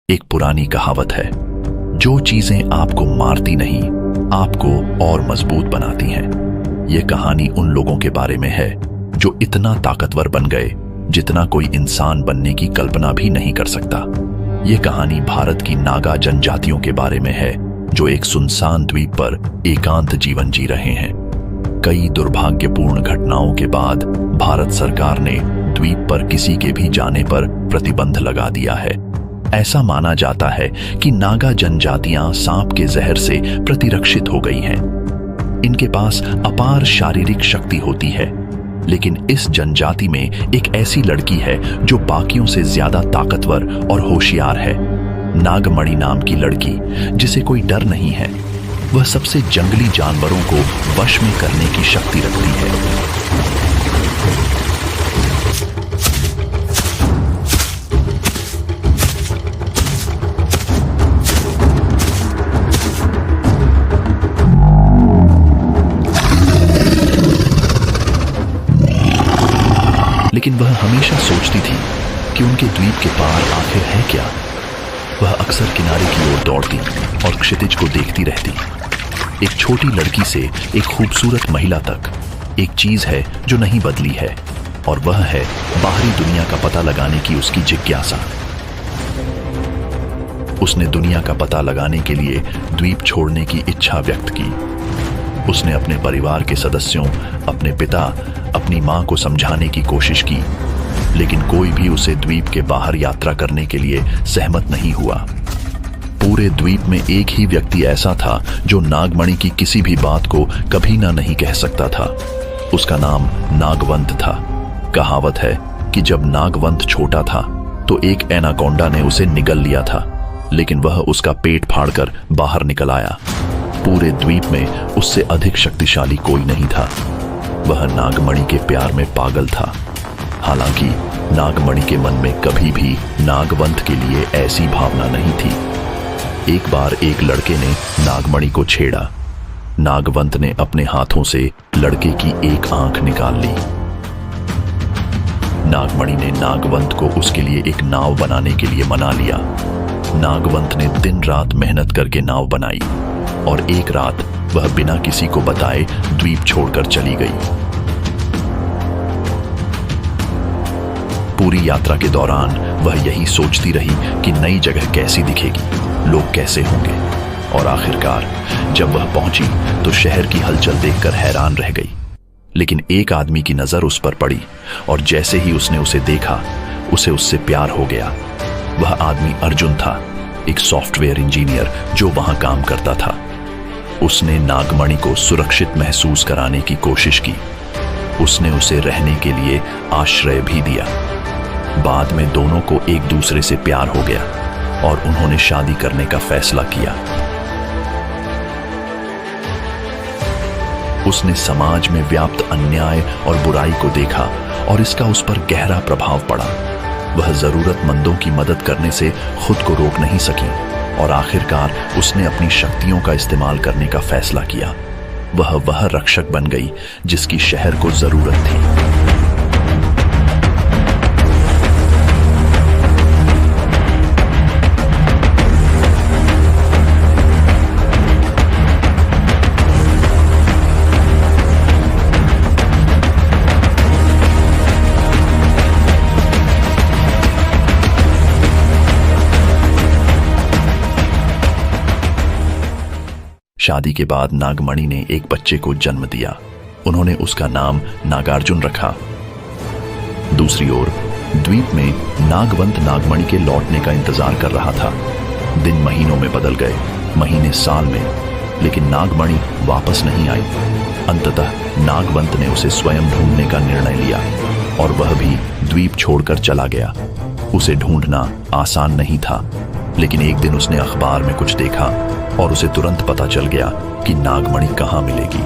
एक पुरानी कहावत है, जो चीजें आपको मारती नहीं आपको और मजबूत बनाती हैं। यह कहानी उन लोगों के बारे में है जो इतना ताकतवर बन गए जितना कोई इंसान बनने की कल्पना भी नहीं कर सकता। यह कहानी भारत की नागा जनजातियों के बारे में है जो एक सुनसान द्वीप पर एकांत जीवन जी रहे हैं। कई दुर्भाग्यपूर्ण घटनाओं के बाद भारत सरकार ने द्वीप पर किसी के भी जाने पर प्रतिबंध लगा दिया है। ऐसा माना जाता है कि नागा जनजातियां सांप के जहर से प्रतिरक्षित हो गई हैं। इनके पास अपार शारीरिक शक्ति होती है, लेकिन इस जनजाति में एक ऐसी लड़की है जो बाकियों से ज्यादा ताकतवर और होशियार है। नागमणि नाम की लड़की, जिसे कोई डर नहीं है। वह सबसे जंगली जानवरों को वश में करने की शक्ति रखती है। लेकिन वह हमेशा सोचती थी कि उनके द्वीप के पार आखिर है क्या। वह अक्सर किनारे की ओर दौड़ती और क्षितिज को देखती रहती। एक छोटी लड़की से एक खूबसूरत महिला तक एक चीज है जो नहीं बदली है, और वह है बाहरी दुनिया का पता लगाने की उसकी जिज्ञासा। उसने दुनिया का पता लगाने के लिए द्वीप छोड़ने की इच्छा व्यक्त की। उसने अपने परिवार के सदस्यों, अपने पिता, अपनी मां को समझाने की कोशिश की, लेकिन कोई भी उसे द्वीप के बाहर यात्रा करने के लिए सहमत नहीं हुआ। पूरे द्वीप में एक ही व्यक्ति ऐसा था जो नागमणि की किसी भी बात को कभी ना नहीं कह सकता था। उसका नाम नागवंत था। कहावत है कि जब नागवंत छोटा था तो एक एनाकोंडा ने उसे निगल लिया था, लेकिन वह उसका पेट फाड़कर बाहर निकल आया। पूरे द्वीप में उससे अधिक शक्तिशाली कोई नहीं था। वह नागमणि के प्यार में पागल था। हालांकि नागमणि के मन में कभी भी नागवंत के लिए ऐसी भावना नहीं थी। एक बार एक लड़के ने नागमणि को छेड़ा। नागवंत ने अपने हाथों से लड़के की एक आंख निकाल ली। नागमणि ने नागवंत को उसके लिए एक नाव बनाने के लिए मना लिया। नागवंत ने दिन रात मेहनत करके नाव बनाई और एक रात वह बिना किसी को बताए द्वीप छोड़कर चली गई। पूरी यात्रा के दौरान वह यही सोचती रही कि नई जगह कैसी दिखेगी, लोग कैसे होंगे, और आखिरकार जब वह पहुंची तो शहर की हलचल देखकर हैरान रह गई। लेकिन एक आदमी की नजर उस पर पड़ी और जैसे ही उसने उसे देखा उसे उससे प्यार हो गया। वह आदमी अर्जुन था, एक सॉफ्टवेयर इंजीनियर जो वहां काम करता था। उसने नागमणि को सुरक्षित महसूस कराने की कोशिश की। उसने उसे रहने के लिए आश्रय भी दिया। बाद में दोनों को एक दूसरे से प्यार हो गया और उन्होंने शादी करने का फैसला किया। उसने समाज में व्याप्त अन्याय और बुराई को देखा और इसका उस पर गहरा प्रभाव पड़ा। वह जरूरतमंदों की मदद करने से खुद को रोक नहीं सकी और आखिरकार उसने अपनी शक्तियों का इस्तेमाल करने का फैसला किया। वह रक्षक बन गई जिसकी शहर को जरूरत थी। शादी के बाद नागमणि ने एक बच्चे को जन्म दिया। उन्होंने उसका नाम नागार्जुन रखा। दूसरी ओर द्वीप में नागवंत नागमणि के लौटने का इंतजार कर रहा था। दिन महीनों में बदल गए, महीने साल में, लेकिन नागमणि वापस नहीं आई। अंततः नागवंत ने उसे स्वयं ढूंढने का निर्णय लिया और वह भी द्वीप छोड़कर चला गया। उसे ढूंढना आसान नहीं था, लेकिन एक दिन उसने अखबार में कुछ देखा और उसे तुरंत पता चल गया कि नागमणि कहाँ मिलेगी।